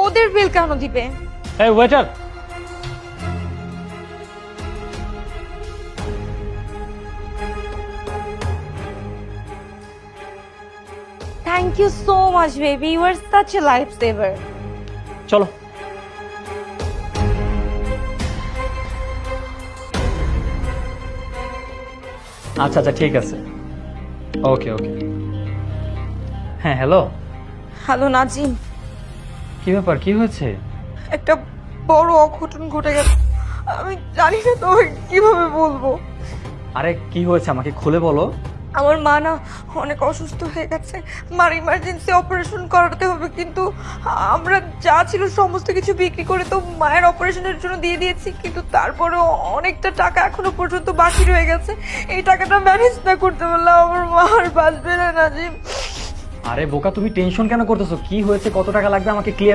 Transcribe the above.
ওদের বিল কেন দিবে? এই waiter, thank you so much baby, you are such a life saver. চলো। আচ্ছা আচ্ছা ঠিক আছে, ওকে ওকে। হ্যাঁ হ্যালো, হ্যালো নাজিম, কি ব্যাপার, কি হয়েছে? একটা বড় অঘটন ঘটে গেছে, আমি জানি না তো কিভাবে বলবো। আরে কি হয়েছে আমাকে খুলে বলো। আমার মা না অনেক অসুস্থ হয়ে গেছে, মার ইমার্জেন্সি অপারেশন করাতে হবে, কিন্তু আমরা যা ছিল সমস্ত কিছু বিক্রি করে তো মায়ের অপারেশনের জন্য দিয়ে দিয়েছি, কিন্তু তারপরেও অনেকটা টাকা এখনো পর্যন্ত বাকি রয়ে গেছে। এই টাকাটা ম্যানেজ না করতে পারলে আমার মা আর বাঁচবে না নাজিম। আরে বোকা, তুমি টেনশন কেন করতেছো? কি হয়েছে, কত টাকা লাগবে আমাকে ক্লিয়ার